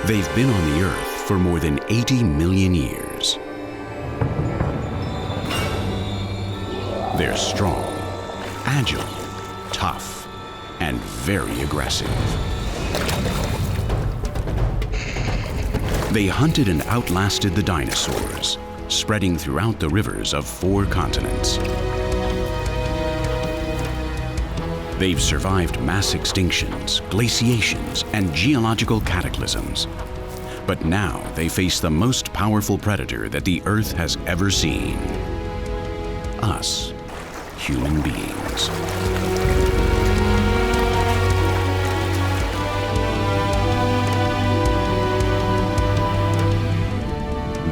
They've been on the Earth for more than 80 million years. They're strong, agile, tough, and very aggressive. They hunted and outlasted the dinosaurs, spreading throughout the rivers of 4 continents. They've survived mass extinctions, glaciations, and geological cataclysms. But now they face the most powerful predator that the Earth has ever seen. Us, human beings.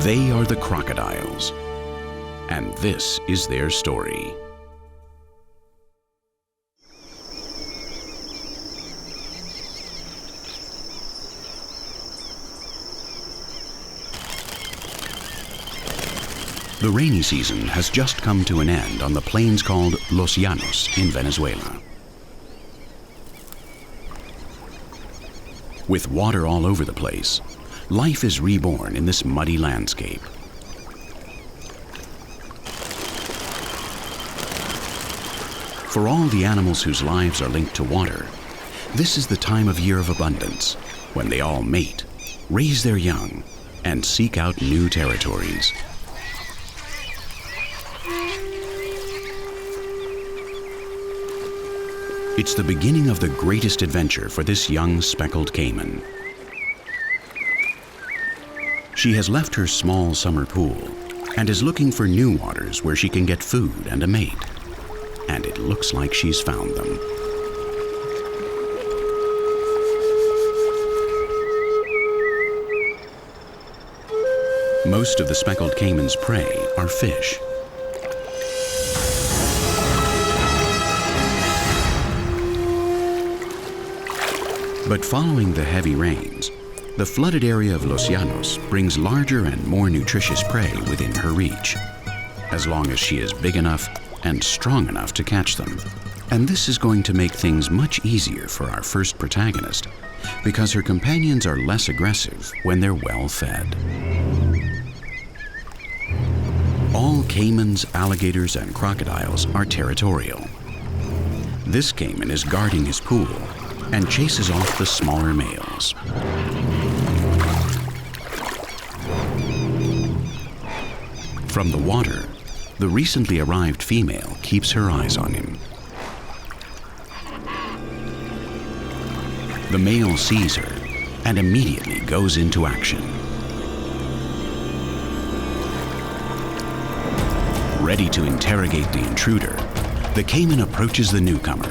They are the crocodiles, and this is their story. The rainy season has just come to an end on the plains called Los Llanos in Venezuela. With water all over the place, life is reborn in this muddy landscape. For all the animals whose lives are linked to water, this is the time of year of abundance, when they all mate, raise their young, and seek out new territories. It's the beginning of the greatest adventure for this young speckled caiman. She has left her small summer pool and is looking for new waters where she can get food and a mate. And it looks like she's found them. Most of the speckled caiman's prey are fish. But following the heavy rains, the flooded area of Los Llanos brings larger and more nutritious prey within her reach, as long as she is big enough and strong enough to catch them. And this is going to make things much easier for our first protagonist, because her companions are less aggressive when they're well fed. All caimans, alligators, and crocodiles are territorial. This caiman is guarding his pool and chases off the smaller males. From the water, the recently arrived female keeps her eyes on him. The male sees her and immediately goes into action. Ready to interrogate the intruder, the caiman approaches the newcomer.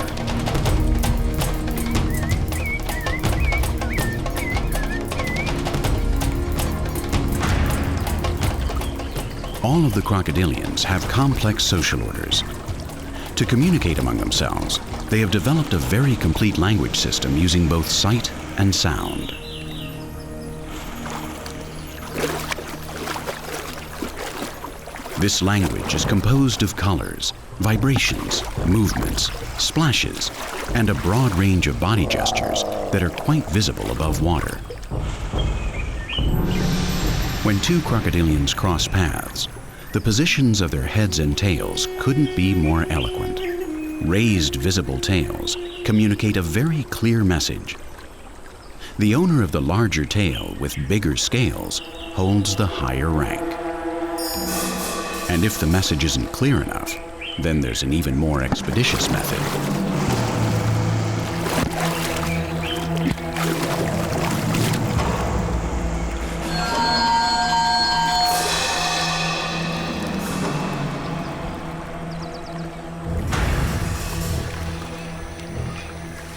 All of the crocodilians have complex social orders. To communicate among themselves, they have developed a very complete language system using both sight and sound. This language is composed of colors, vibrations, movements, splashes, and a broad range of body gestures that are quite visible above water. When 2 crocodilians cross paths, the positions of their heads and tails couldn't be more eloquent. Raised visible tails communicate a very clear message. The owner of the larger tail with bigger scales holds the higher rank. And if the message isn't clear enough, then there's an even more expeditious method.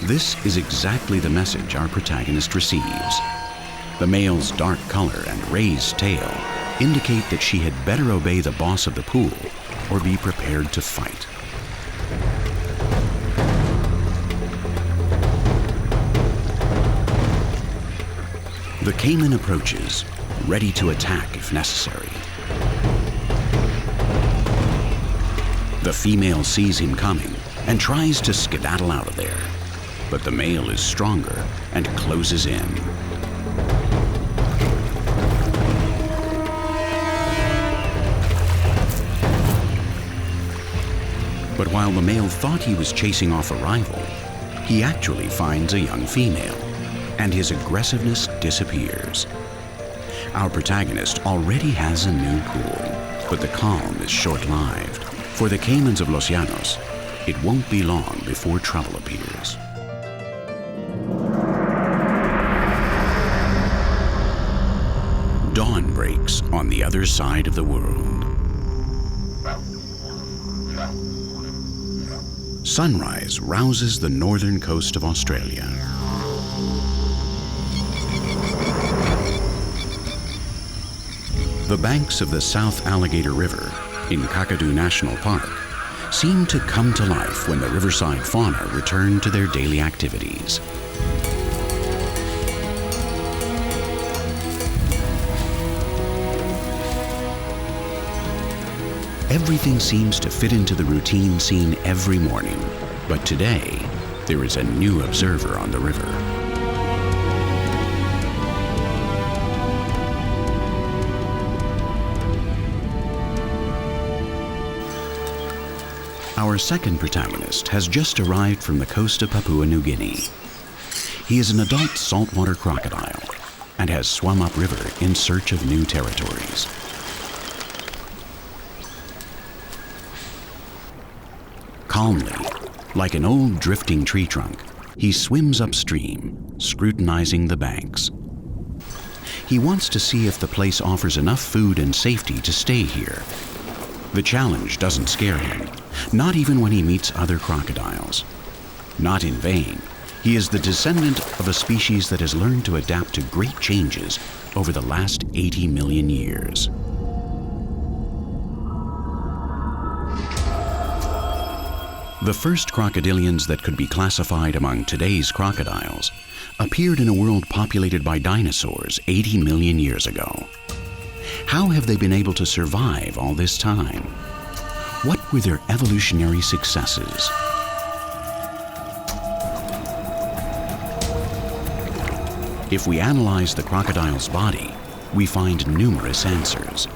This is exactly the message our protagonist receives. The male's dark color and raised tail indicate that she had better obey the boss of the pool or be prepared to fight. The caiman approaches, ready to attack if necessary. The female sees him coming and tries to skedaddle out of there, but the male is stronger and closes in. But while the male thought he was chasing off a rival, he actually finds a young female, and his aggressiveness disappears. Our protagonist already has a new pool, but the calm is short-lived. For the Caimans of Los Llanos, it won't be long before trouble appears. Dawn breaks on the other side of the world. Sunrise rouses the northern coast of Australia. The banks of the South Alligator River in Kakadu National Park seem to come to life when the riverside fauna return to their daily activities. Everything seems to fit into the routine seen every morning, but today there is a new observer on the river. Our second protagonist has just arrived from the coast of Papua New Guinea. He is an adult saltwater crocodile and has swum upriver in search of new territories. Calmly, like an old drifting tree trunk, he swims upstream, scrutinizing the banks. He wants to see if the place offers enough food and safety to stay here. The challenge doesn't scare him, not even when he meets other crocodiles. Not in vain, he is the descendant of a species that has learned to adapt to great changes over the last 80 million years. The first crocodilians that could be classified among today's crocodiles appeared in a world populated by dinosaurs 80 million years ago. How have they been able to survive all this time? What were their evolutionary successes? If we analyze the crocodile's body, we find numerous answers.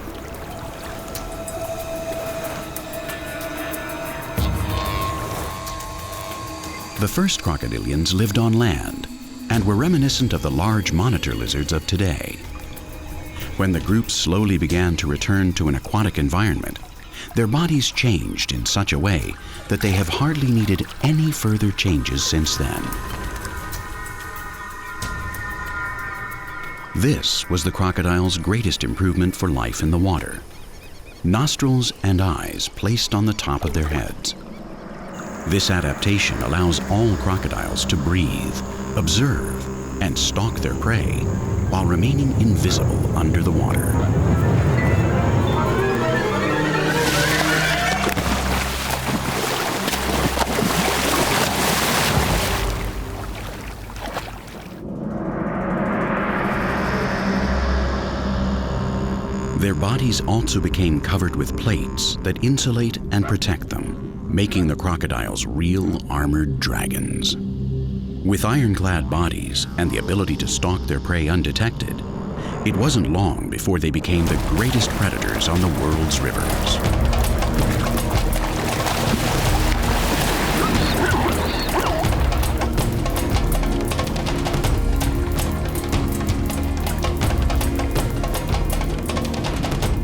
The first crocodilians lived on land and were reminiscent of the large monitor lizards of today. When the groups slowly began to return to an aquatic environment, their bodies changed in such a way that they have hardly needed any further changes since then. This was the crocodile's greatest improvement for life in the water. Nostrils and eyes placed on the top of their heads. This adaptation allows all crocodiles to breathe, observe, and stalk their prey while remaining invisible under the water. Their bodies also became covered with plates that insulate and protect them, making the crocodiles real armored dragons. With ironclad bodies and the ability to stalk their prey undetected, it wasn't long before they became the greatest predators on the world's rivers.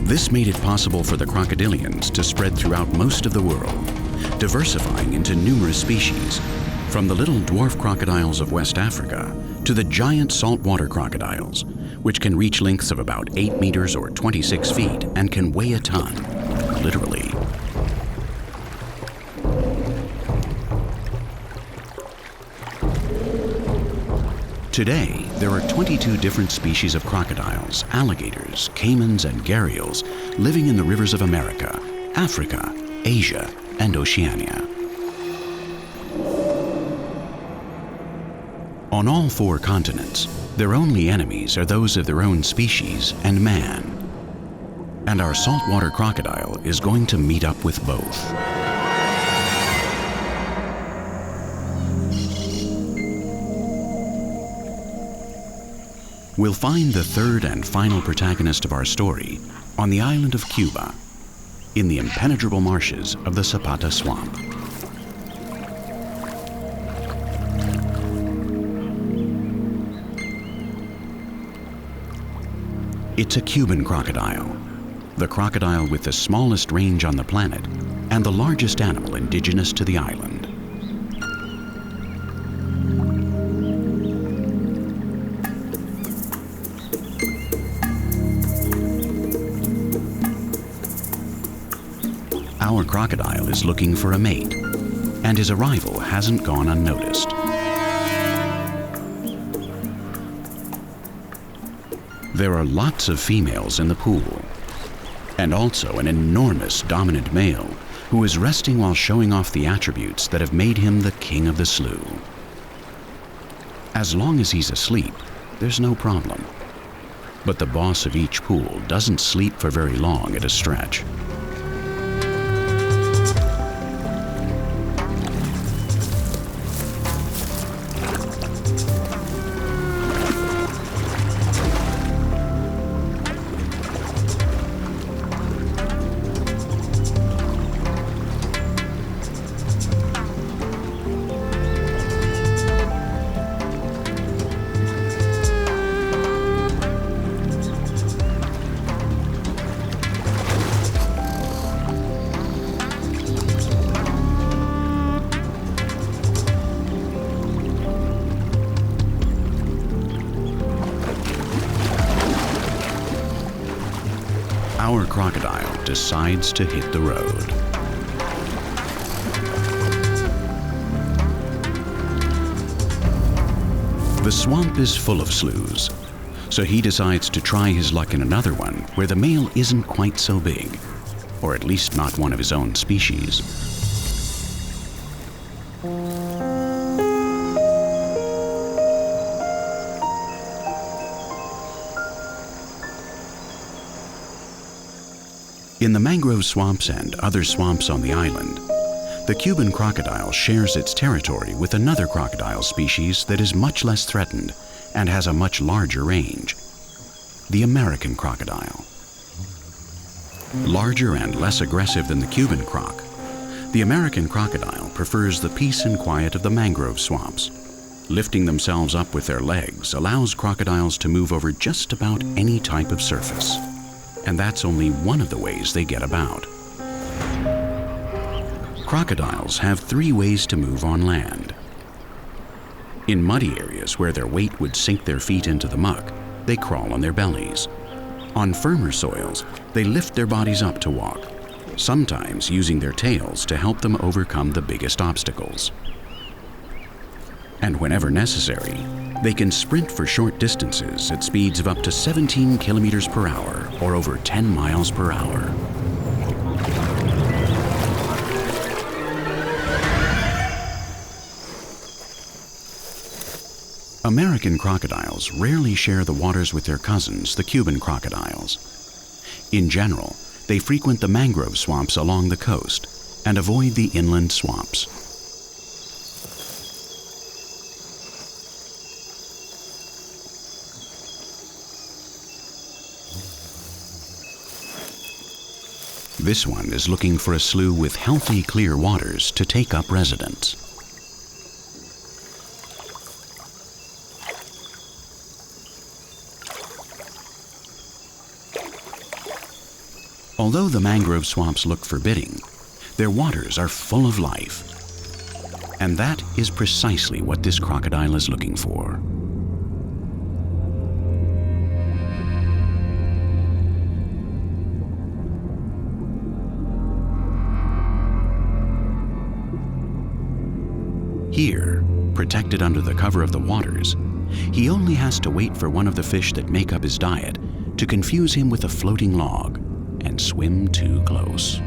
This made it possible for the crocodilians to spread throughout most of the world, diversifying into numerous species, from the little dwarf crocodiles of West Africa to the giant saltwater crocodiles, which can reach lengths of about 8 meters or 26 feet and can weigh a ton, literally. Today, there are 22 different species of crocodiles, alligators, caimans, and gharials living in the rivers of America, Africa, Asia, and Oceania. On all 4 continents, their only enemies are those of their own species and man. And our saltwater crocodile is going to meet up with both. We'll find the third and final protagonist of our story on the island of Cuba. in the impenetrable marshes of the Zapata swamp. It's a Cuban crocodile, the crocodile with the smallest range on the planet and the largest animal indigenous to the island. Our crocodile is looking for a mate, and his arrival hasn't gone unnoticed. There are lots of females in the pool, and also an enormous dominant male who is resting while showing off the attributes that have made him the king of the slough. As long as he's asleep, there's no problem. But the boss of each pool doesn't sleep for very long at a stretch. Our crocodile decides to hit the road. The swamp is full of sloughs, so he decides to try his luck in another one where the male isn't quite so big, or at least not one of his own species. In the mangrove swamps and other swamps on the island, the Cuban crocodile shares its territory with another crocodile species that is much less threatened and has a much larger range, the American crocodile. Larger and less aggressive than the Cuban croc, the American crocodile prefers the peace and quiet of the mangrove swamps. Lifting themselves up with their legs allows crocodiles to move over just about any type of surface. And that's only one of the ways they get about. Crocodiles have 3 ways to move on land. In muddy areas where their weight would sink their feet into the muck, they crawl on their bellies. On firmer soils, they lift their bodies up to walk, sometimes using their tails to help them overcome the biggest obstacles. And whenever necessary, they can sprint for short distances at speeds of up to 17 kilometers per hour or over 10 miles per hour. American crocodiles rarely share the waters with their cousins, the Cuban crocodiles. In general, they frequent the mangrove swamps along the coast and avoid the inland swamps. This one is looking for a slough with healthy, clear waters to take up residence. Although the mangrove swamps look forbidding, their waters are full of life. And that is precisely what this crocodile is looking for. Here, protected under the cover of the waters, he only has to wait for one of the fish that make up his diet to confuse him with a floating log and swim too close.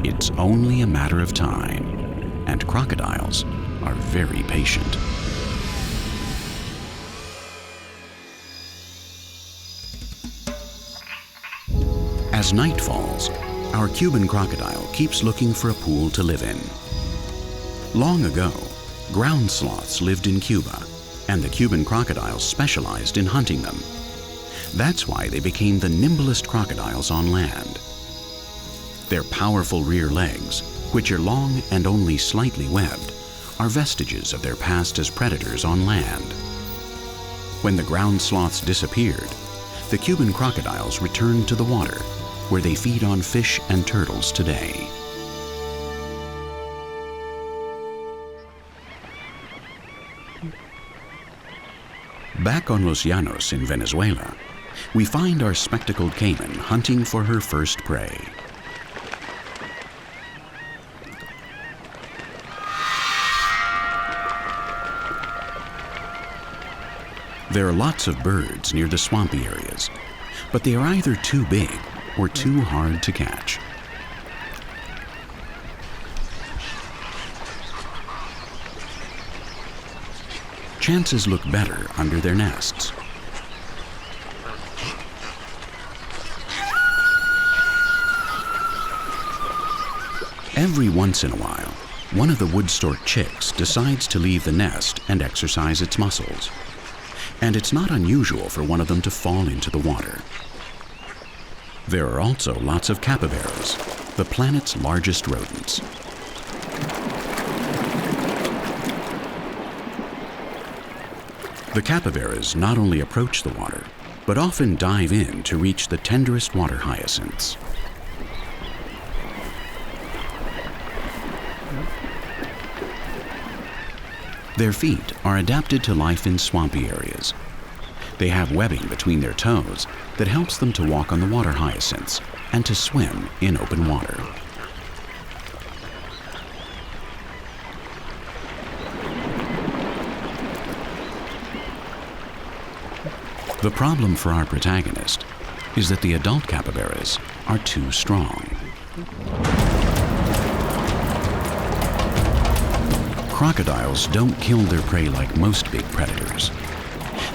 It's only a matter of time, and crocodiles are very patient. As night falls, our Cuban crocodile keeps looking for a pool to live in. Long ago, ground sloths lived in Cuba, and the Cuban crocodiles specialized in hunting them. That's why they became the nimblest crocodiles on land. Their powerful rear legs, which are long and only slightly webbed, are vestiges of their past as predators on land. When the ground sloths disappeared, the Cuban crocodiles returned to the water, where they feed on fish and turtles today. Back on Los Llanos in Venezuela, we find our spectacled caiman hunting for her first prey. There are lots of birds near the swampy areas, but they are either too big or too hard to catch. Chances look better under their nests. Every once in a while, one of the wood stork chicks decides to leave the nest and exercise its muscles. And it's not unusual for one of them to fall into the water. There are also lots of capybaras, the planet's largest rodents. The capybaras not only approach the water, but often dive in to reach the tenderest water hyacinths. Their feet are adapted to life in swampy areas. They have webbing between their toes that helps them to walk on the water hyacinths and to swim in open water. The problem for our protagonist is that the adult capybaras are too strong. Crocodiles don't kill their prey like most big predators.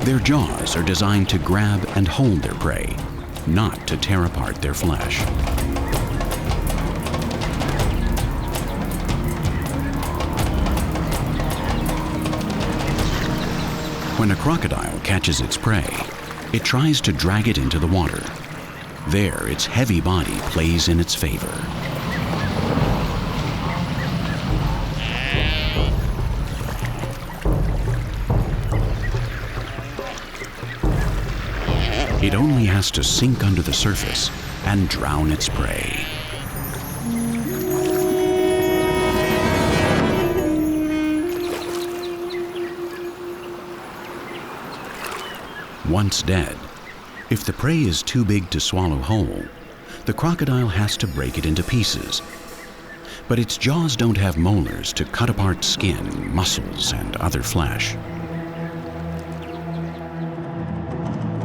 Their jaws are designed to grab and hold their prey, not to tear apart their flesh. When a crocodile catches its prey, it tries to drag it into the water. There, its heavy body plays in its favor. It only has to sink under the surface and drown its prey. Once dead, if the prey is too big to swallow whole, the crocodile has to break it into pieces. But its jaws don't have molars to cut apart skin, muscles, and other flesh.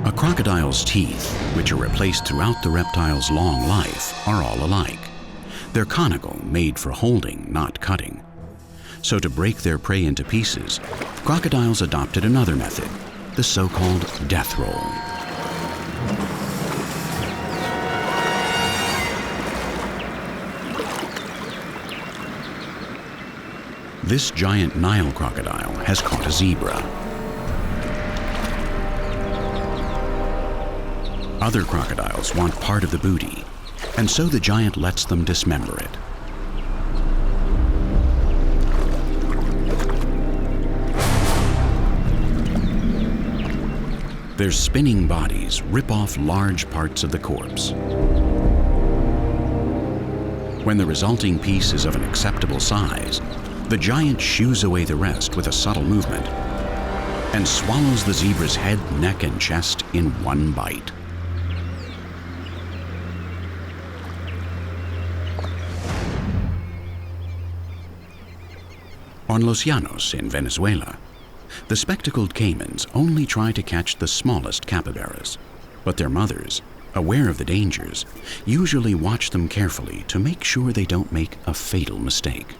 A crocodile's teeth, which are replaced throughout the reptile's long life, are all alike. They're conical, made for holding, not cutting. So to break their prey into pieces, crocodiles adopted another method, the so-called death roll. This giant Nile crocodile has caught a zebra. Other crocodiles want part of the booty, and so the giant lets them dismember it. Their spinning bodies rip off large parts of the corpse. When the resulting piece is of an acceptable size, the giant shoos away the rest with a subtle movement and swallows the zebra's head, neck, and chest in one bite. On Los Llanos in Venezuela, the spectacled caimans only try to catch the smallest capybaras, but their mothers, aware of the dangers, usually watch them carefully to make sure they don't make a fatal mistake.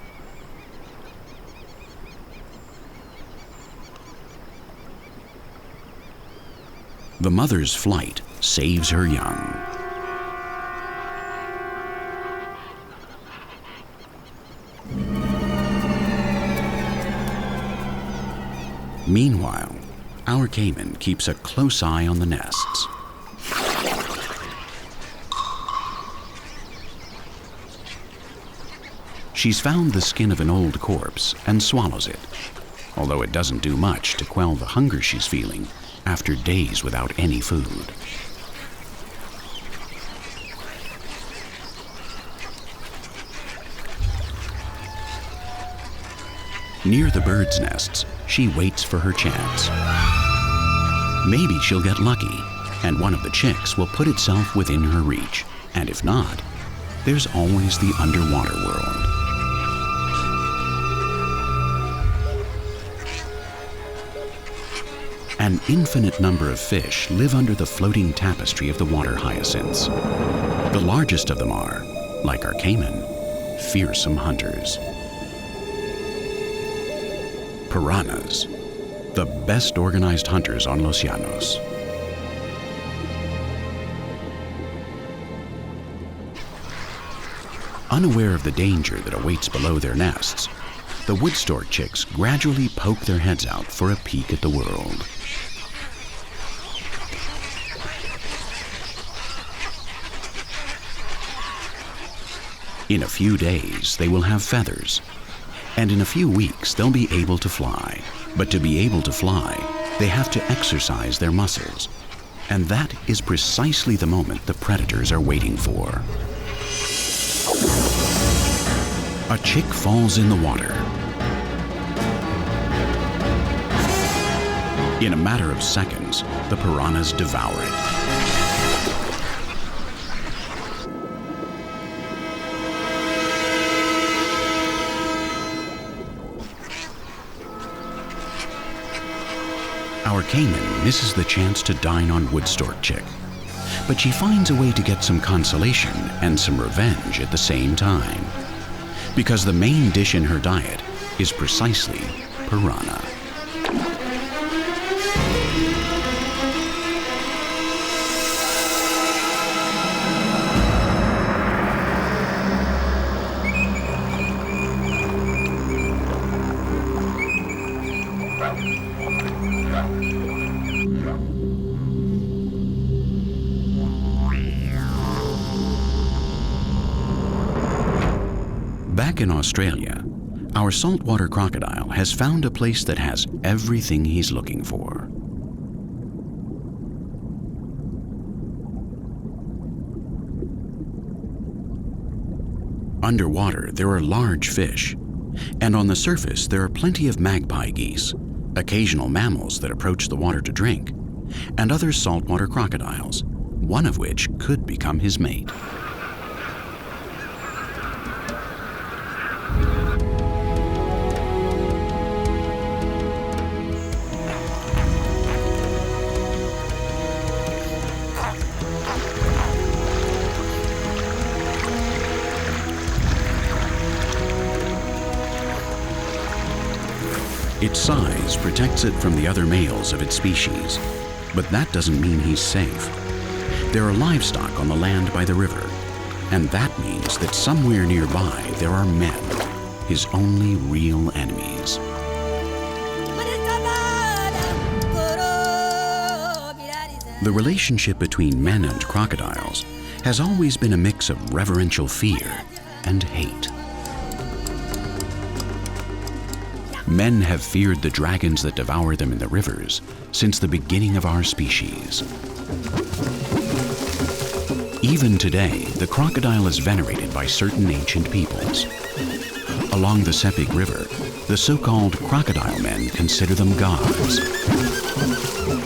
The mother's flight saves her young. Meanwhile, our caiman keeps a close eye on the nests. She's found the skin of an old corpse and swallows it, although it doesn't do much to quell the hunger she's feeling after days without any food. Near the birds' nests, she waits for her chance. Maybe she'll get lucky, and one of the chicks will put itself within her reach. And if not, there's always the underwater world. An infinite number of fish live under the floating tapestry of the water hyacinths. The largest of them are, like our Caiman, fearsome hunters. Piranhas, the best organized hunters on Los Llanos. Unaware of the danger that awaits below their nests, the wood stork chicks gradually poke their heads out for a peek at the world. In a few days, they will have feathers, and in a few weeks, they'll be able to fly. But to be able to fly, they have to exercise their muscles, and that is precisely the moment the predators are waiting for. A chick falls in the water. In a matter of seconds, the piranhas devour it. Our Caiman misses the chance to dine on wood stork chick, but she finds a way to get some consolation and some revenge at the same time, because the main dish in her diet is precisely piranha. Back in Australia, our saltwater crocodile has found a place that has everything he's looking for. Underwater, there are large fish, and on the surface, there are plenty of magpie geese, occasional mammals that approach the water to drink, and other saltwater crocodiles, one of which could become his mate. Its size protects it from the other males of its species, but that doesn't mean he's safe. There are livestock on the land by the river, and that means that somewhere nearby there are men, his only real enemies. The relationship between men and crocodiles has always been a mix of reverential fear and hate. Men have feared the dragons that devour them in the rivers since the beginning of our species. Even today, the crocodile is venerated by certain ancient peoples. Along the Sepik River, the so-called crocodile men consider them gods.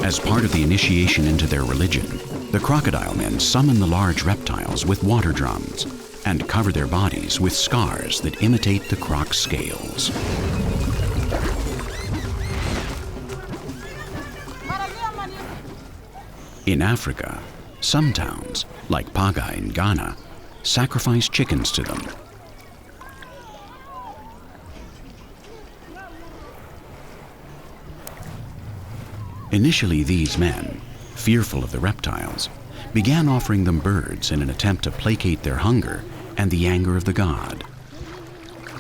As part of the initiation into their religion, the crocodile men summon the large reptiles with water drums and cover their bodies with scars that imitate the croc's scales. In Africa, some towns, like Paga in Ghana, sacrifice chickens to them. Initially, these men, fearful of the reptiles, began offering them birds in an attempt to placate their hunger and the anger of the god.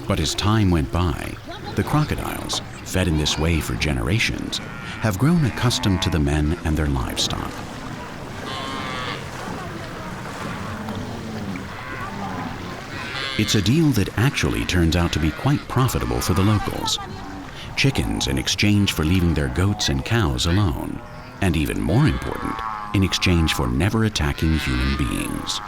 But as time went by, the crocodiles, fed in this way for generations, have grown accustomed to the men and their livestock. It's a deal that actually turns out to be quite profitable for the locals. Chickens in exchange for leaving their goats and cows alone, and even more important, in exchange for never attacking human beings.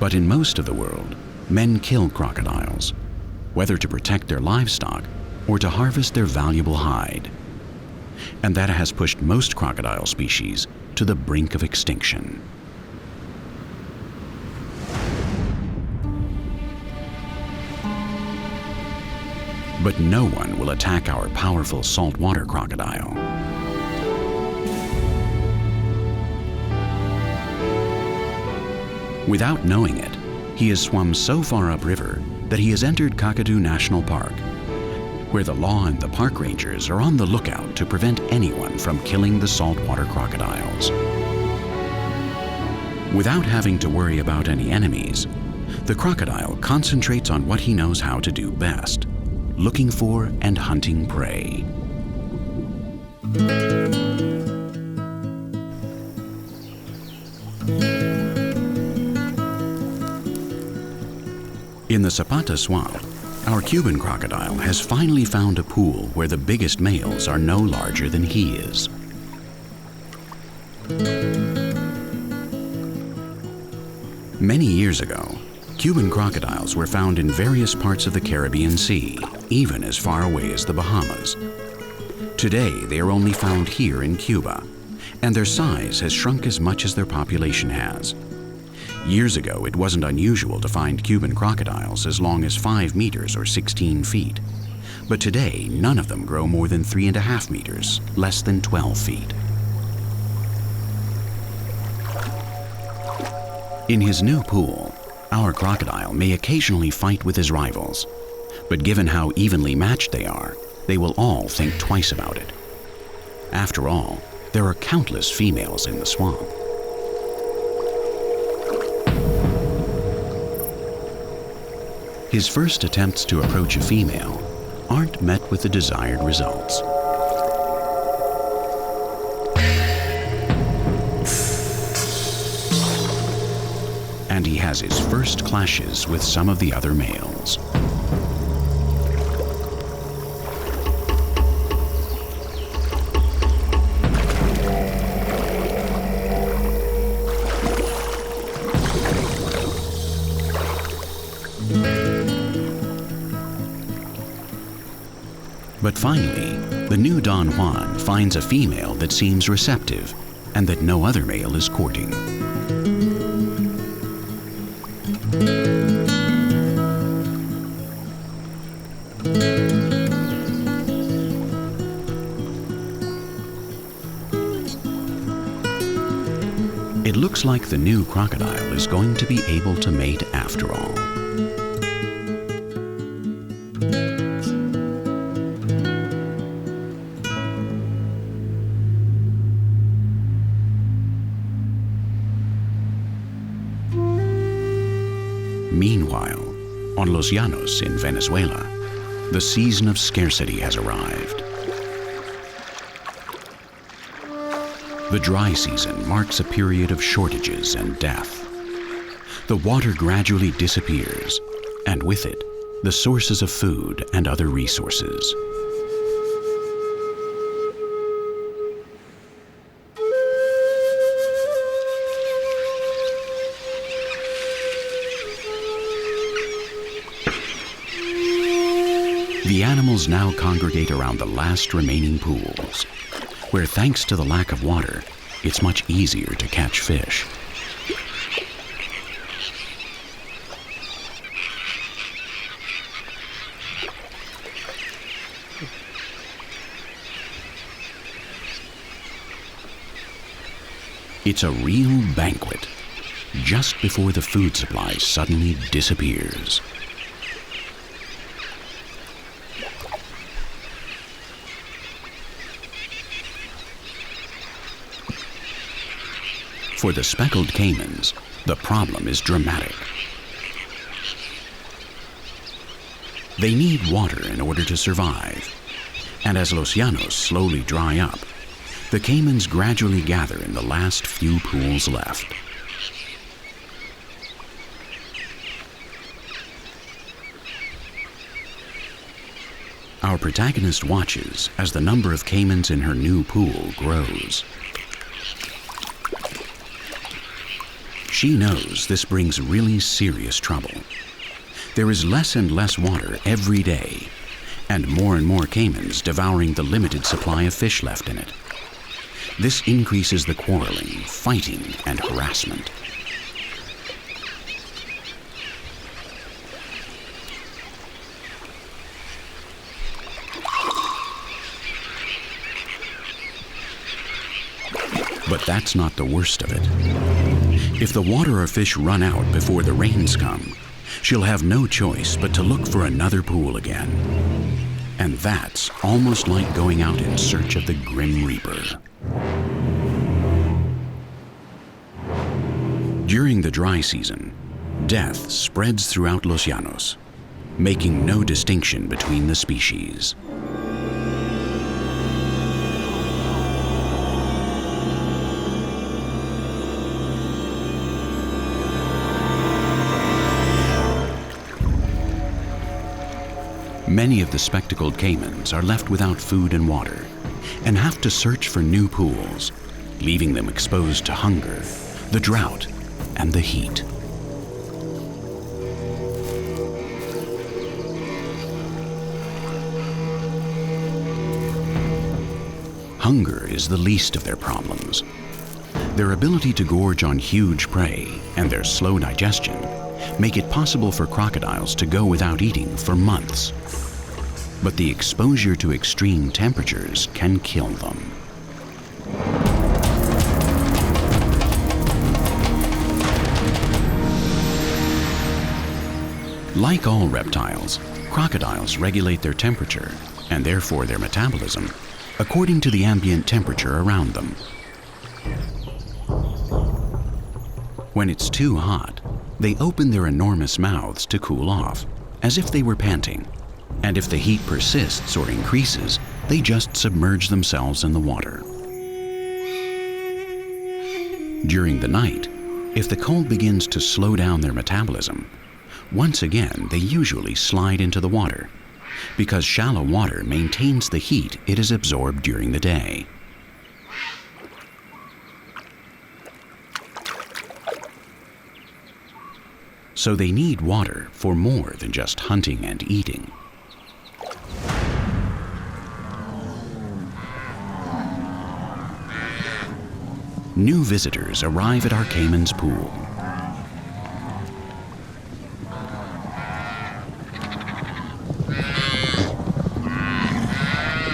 But in most of the world, men kill crocodiles, whether to protect their livestock or to harvest their valuable hide. And that has pushed most crocodile species to the brink of extinction. But no one will attack our powerful saltwater crocodile. Without knowing it, he has swum so far upriver that he has entered Kakadu National Park, where the law and the park rangers are on the lookout to prevent anyone from killing the saltwater crocodiles. Without having to worry about any enemies, the crocodile concentrates on what he knows how to do best: looking for and hunting prey. In the Zapata swamp, our Cuban crocodile has finally found a pool where the biggest males are no larger than he is. Many years ago, Cuban crocodiles were found in various parts of the Caribbean Sea, even as far away as the Bahamas. Today, they are only found here in Cuba, and their size has shrunk as much as their population has. Years ago, it wasn't unusual to find Cuban crocodiles as long as 5 meters or 16 feet. But today, none of them grow more than 3.5 meters, less than 12 feet. In his new pool, our crocodile may occasionally fight with his rivals, but given how evenly matched they will all think twice about it. After all, there are countless females in the swamp. His first attempts to approach a female aren't met with the desired results. And he has his first clashes with some of the other males. But finally, the new Don Juan finds a female that seems receptive and that no other male is courting. It looks like the new crocodile is going to be able to mate after all. Meanwhile, on Los Llanos in Venezuela, the season of scarcity has arrived. The dry season marks a period of shortages and death. The water gradually disappears, and with it, the sources of food and other resources. The animals now congregate around the last remaining pools, where thanks to the lack of water, it's much easier to catch fish. It's a real banquet, just before the food supply suddenly disappears. For the speckled caimans, the problem is dramatic. They need water in order to survive, and as Los Llanos slowly dry up, the caimans gradually gather in the last few pools left. Our protagonist watches as the number of caimans in her new pool grows. She knows this brings really serious trouble. There is less and less water every day, and more caimans devouring the limited supply of fish left in it. This increases the quarreling, fighting, and harassment. But that's not the worst of it. If the water or fish run out before the rains come, she'll have no choice but to look for another pool again. And that's almost like going out in search of the Grim Reaper. During the dry season, death spreads throughout Los Llanos, making no distinction between the species. Many of the spectacled caimans are left without food and water and have to search for new pools, leaving them exposed to hunger, the drought, and the heat. Hunger is the least of their problems. Their ability to gorge on huge prey and their slow digestion make it possible for crocodiles to go without eating for months. But the exposure to extreme temperatures can kill them. Like all reptiles, crocodiles regulate their temperature, and therefore their metabolism, according to the ambient temperature around them. When it's too hot, they open their enormous mouths to cool off, as if they were panting. And if the heat persists or increases, they just submerge themselves in the water. During the night, if the cold begins to slow down their metabolism, once again they usually slide into the water, because shallow water maintains the heat it has absorbed during the day. So they need water for more than just hunting and eating. New visitors arrive at our Caiman's pool.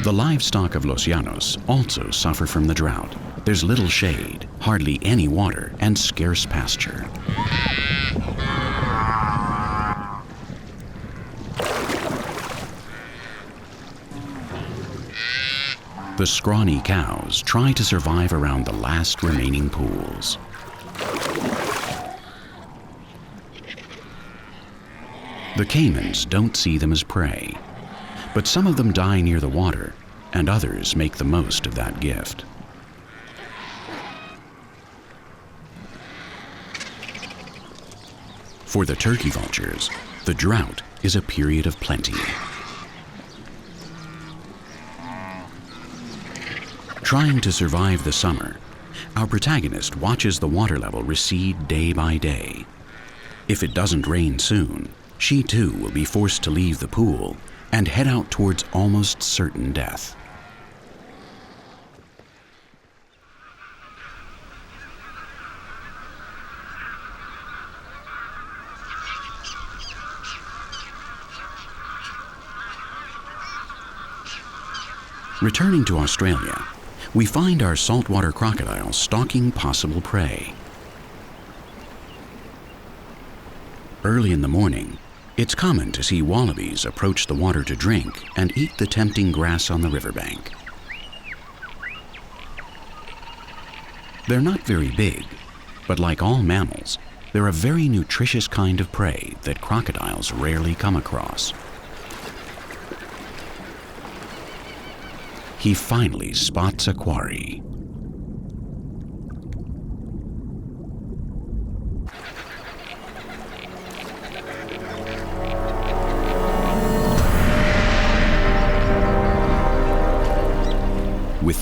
The livestock of Los Llanos also suffer from the drought. There's little shade, hardly any water, and scarce pasture. The scrawny cows try to survive around the last remaining pools. The caimans don't see them as prey, but some of them die near the water, and others make the most of that gift. For the turkey vultures, the drought is a period of plenty. Trying to survive the summer, our protagonist watches the water level recede day by day. If it doesn't rain soon, she too will be forced to leave the pool and head out towards almost certain death. Returning to Australia, we find our saltwater crocodiles stalking possible prey. Early in the morning, it's common to see wallabies approach the water to drink and eat the tempting grass on the riverbank. They're not very big, but like all mammals, they're a very nutritious kind of prey that crocodiles rarely come across. He finally spots a quarry.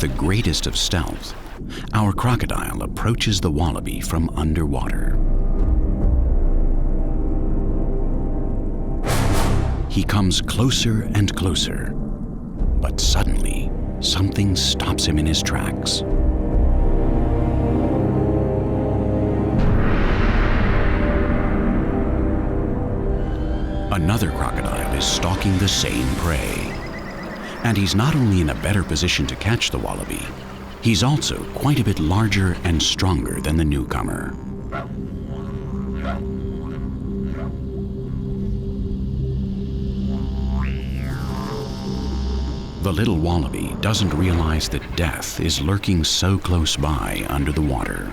With the greatest of stealth, our crocodile approaches the wallaby from underwater. He comes closer and closer, but suddenly, something stops him in his tracks. Another crocodile is stalking the same prey. And he's not only in a better position to catch the wallaby, he's also quite a bit larger and stronger than the newcomer. The little wallaby doesn't realize that death is lurking so close by under the water.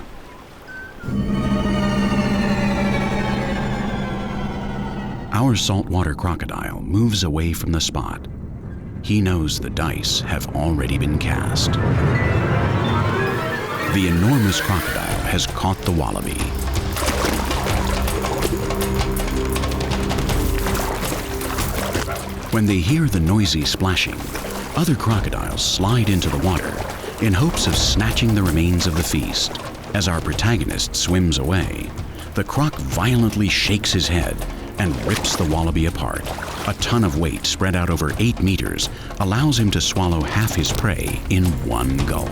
Our saltwater crocodile moves away from the spot. He knows the dice have already been cast. The enormous crocodile has caught the wallaby. When they hear the noisy splashing, other crocodiles slide into the water in hopes of snatching the remains of the feast. As our protagonist swims away, the croc violently shakes his head and rips the wallaby apart. A ton of weight spread out over 8 meters allows him to swallow half his prey in one gulp.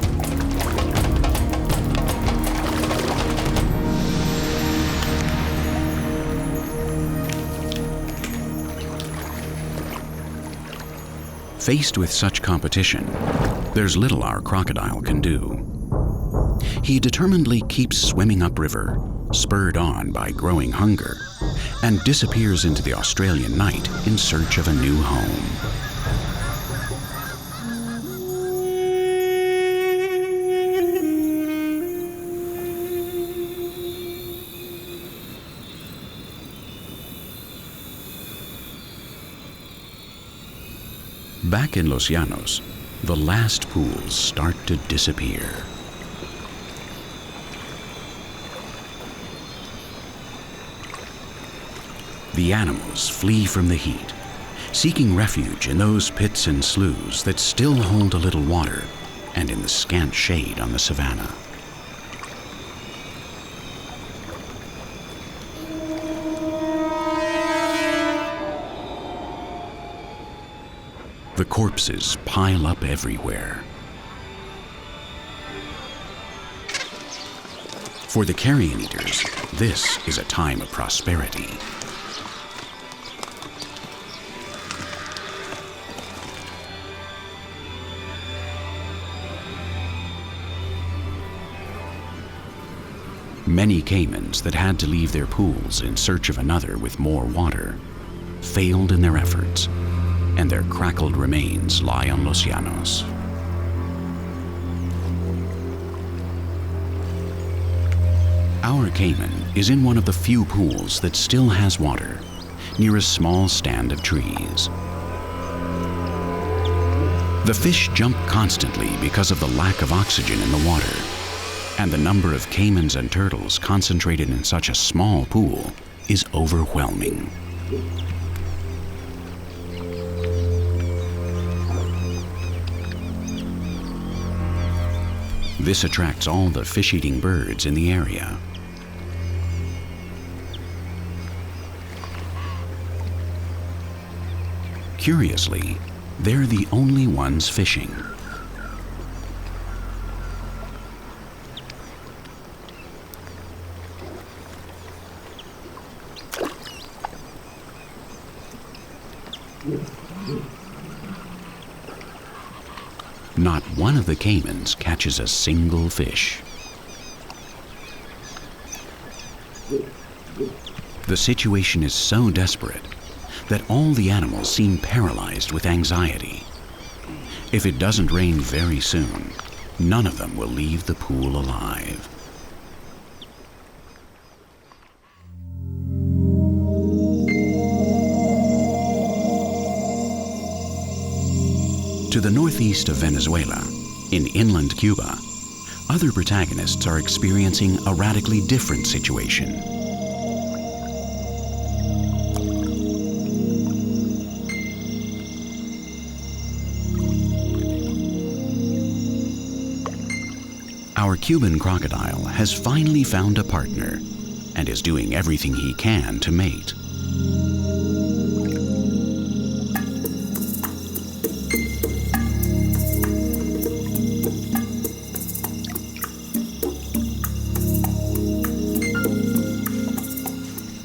Faced with such competition, there's little our crocodile can do. He determinedly keeps swimming upriver, spurred on by growing hunger, and disappears into the Australian night in search of a new home. Back in Los Llanos, the last pools start to disappear. The animals flee from the heat, seeking refuge in those pits and sloughs that still hold a little water and in the scant shade on the savanna. The corpses pile up everywhere. For the carrion eaters, this is a time of prosperity. Many caimans that had to leave their pools in search of another with more water failed in their efforts, and their crackled remains lie on Los Llanos. Our caiman is in one of the few pools that still has water, near a small stand of trees. The fish jump constantly because of the lack of oxygen in the water, and the number of caimans and turtles concentrated in such a small pool is overwhelming. This attracts all the fish-eating birds in the area. Curiously, they're the only ones fishing. Not one of the caimans catches a single fish. The situation is so desperate that all the animals seem paralyzed with anxiety. If it doesn't rain very soon, none of them will leave the pool alive. To the northeast of Venezuela, in inland Cuba, other protagonists are experiencing a radically different situation. our Cuban crocodile has finally found a partner and is doing everything he can to mate.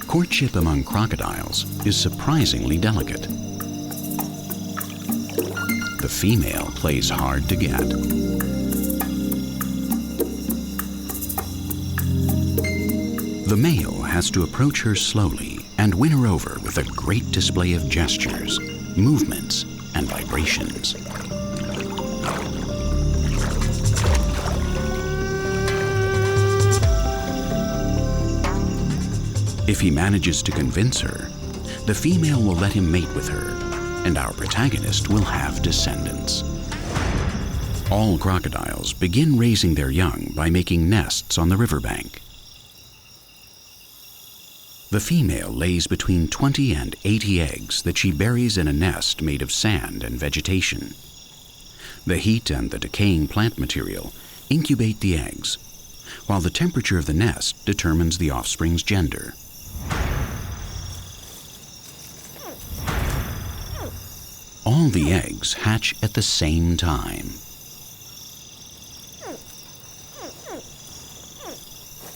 Courtship among crocodiles is surprisingly delicate. The female plays hard to get. The male has to approach her slowly and win her over with a great display of gestures, movements, and vibrations. If he manages to convince her, the female will let him mate with her, and our protagonist will have descendants. All crocodiles begin raising their young by making nests on the riverbank. The female lays between 20 and 80 eggs that she buries in a nest made of sand and vegetation. The heat and the decaying plant material incubate the eggs, while the temperature of the nest determines the offspring's gender. All the eggs hatch at the same time.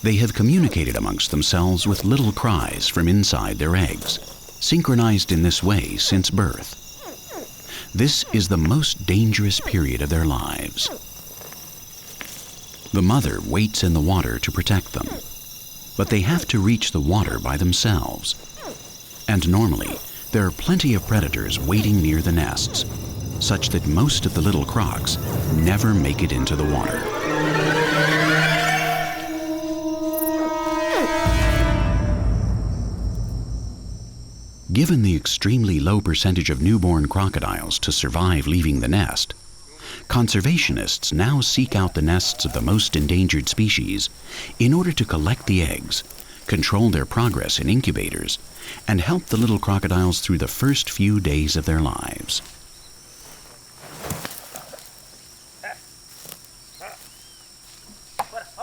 They have communicated amongst themselves with little cries from inside their eggs, synchronized in this way since birth. This is the most dangerous period of their lives. The mother waits in the water to protect them, but they have to reach the water by themselves. And normally, there are plenty of predators waiting near the nests, such that most of the little crocs never make it into the water. Given the extremely low percentage of newborn crocodiles to survive leaving the nest, conservationists now seek out the nests of the most endangered species in order to collect the eggs, control their progress in incubators, and help the little crocodiles through the first few days of their lives.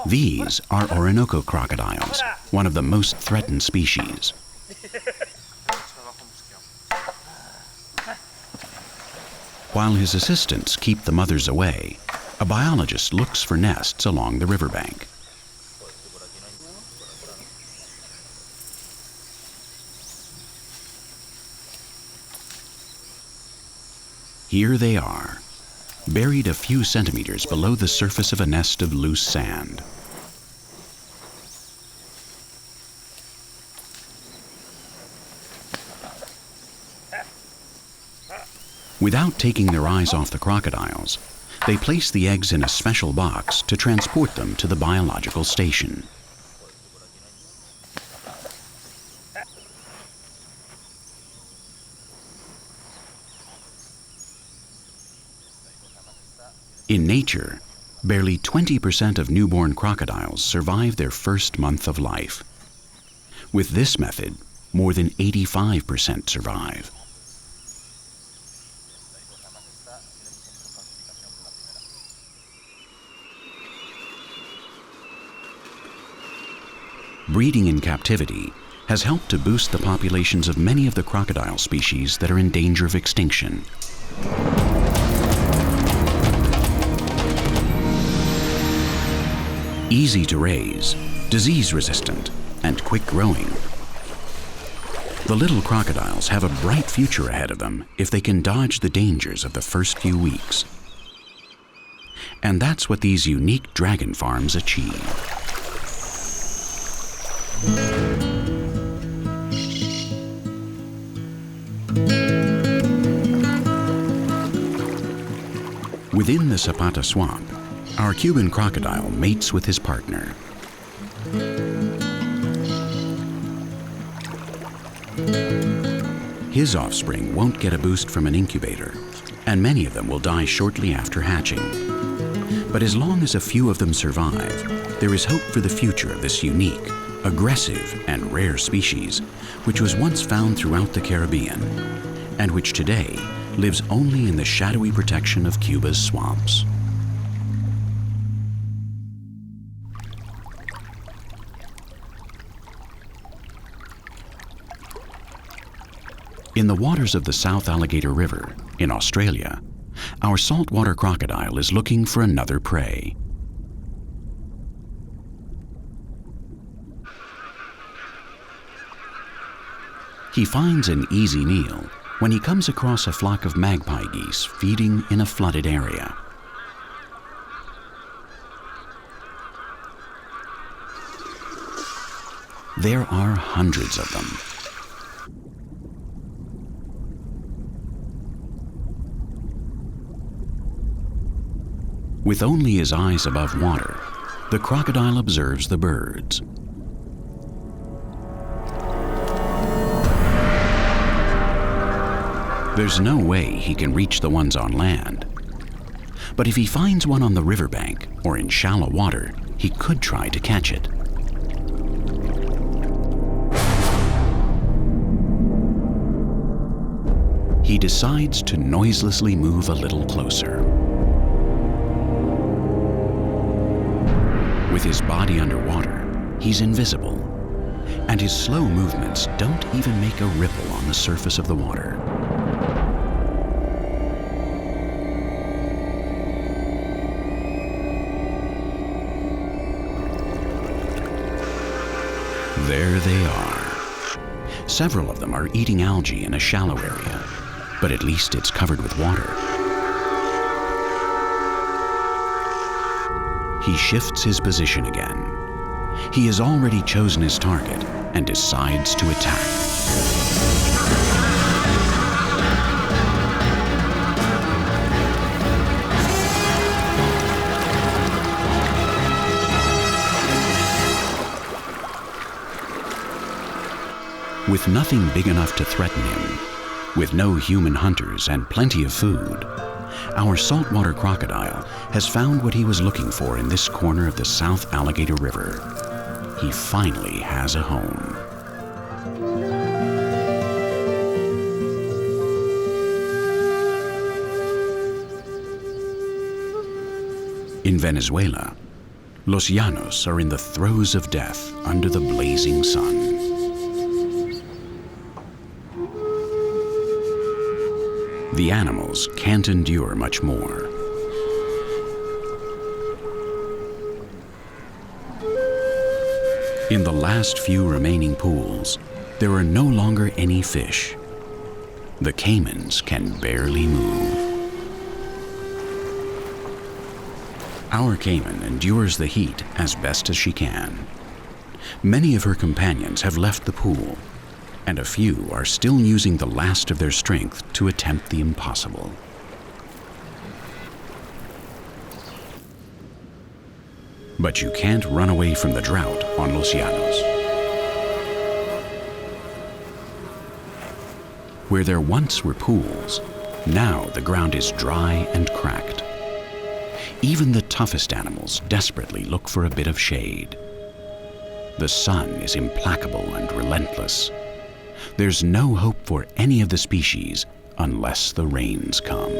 These are Orinoco crocodiles, one of the most threatened species. While his assistants keep the mothers away, a biologist looks for nests along the riverbank. Here they are, buried a few centimeters below the surface of a nest of loose sand. Without taking their eyes off the crocodiles, they place the eggs in a special box to transport them to the biological station. In nature, barely 20% of newborn crocodiles survive their first month of life. With this method, more than 85% survive. Breeding in captivity has helped to boost the populations of many of the crocodile species that are in danger of extinction. Easy to raise, disease-resistant, and quick-growing. The little crocodiles have a bright future ahead of them if they can dodge the dangers of the first few weeks. And that's what these unique dragon farms achieve. Within the Zapata swamp, our Cuban crocodile mates with his partner. His offspring won't get a boost from an incubator, and many of them will die shortly after hatching. But as long as a few of them survive, there is hope for the future of this unique, aggressive, and rare species, which was once found throughout the Caribbean, and which today lives only in the shadowy protection of Cuba's swamps. In the waters of the South Alligator River, in Australia, our saltwater crocodile is looking for another prey. He finds an easy meal when he comes across a flock of magpie geese feeding in a flooded area. There are hundreds of them. With only his eyes above water, the crocodile observes the birds. There's no way he can reach the ones on land. But if he finds one on the riverbank or in shallow water, he could try to catch it. He decides to noiselessly move a little closer. With his body underwater, he's invisible, and his slow movements don't even make a ripple on the surface of the water. There they are. Several of them are eating algae in a shallow area, but at least it's covered with water. He shifts his position again. He has already chosen his target and decides to attack. With nothing big enough to threaten him, with no human hunters and plenty of food, our saltwater crocodile has found what he was looking for in this corner of the South Alligator River. He finally has a home. In Venezuela, Los Llanos are in the throes of death under the blazing sun. The animals can't endure much more. In the last few remaining pools, there are no longer any fish. The caimans can barely move. Our caiman endures the heat as best as she can. Many of her companions have left the pool, and a few are still using the last of their strength to attempt the impossible. But you can't run away from the drought on Los Llanos. Where there once were pools, now the ground is dry and cracked. Even the toughest animals desperately look for a bit of shade. The sun is implacable and relentless. There's no hope for any of the species unless the rains come.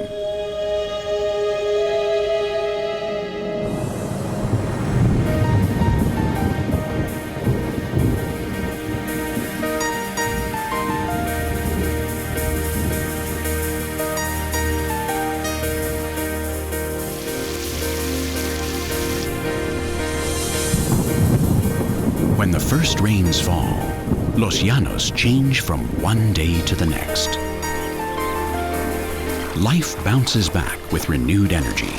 When the first rains fall, Los Llanos change from one day to the next. Life bounces back with renewed energy.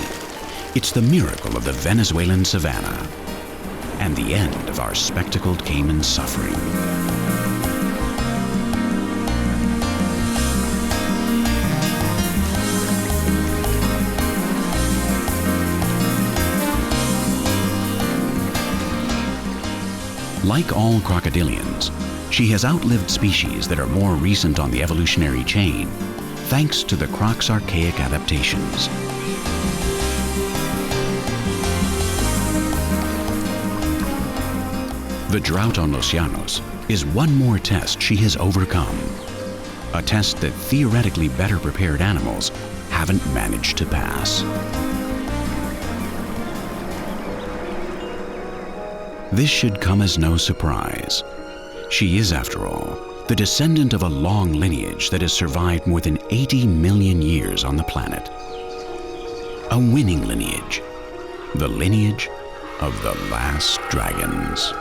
It's the miracle of the Venezuelan savanna and the end of our spectacled caiman suffering. Like all crocodilians, she has outlived species that are more recent on the evolutionary chain, thanks to the croc's archaic adaptations. The drought on Los Llanos is one more test she has overcome, a test that theoretically better prepared animals haven't managed to pass. This should come as no surprise. She is, after all, the descendant of a long lineage that has survived more than 80 million years on the planet. A winning lineage, the lineage of the last dragons.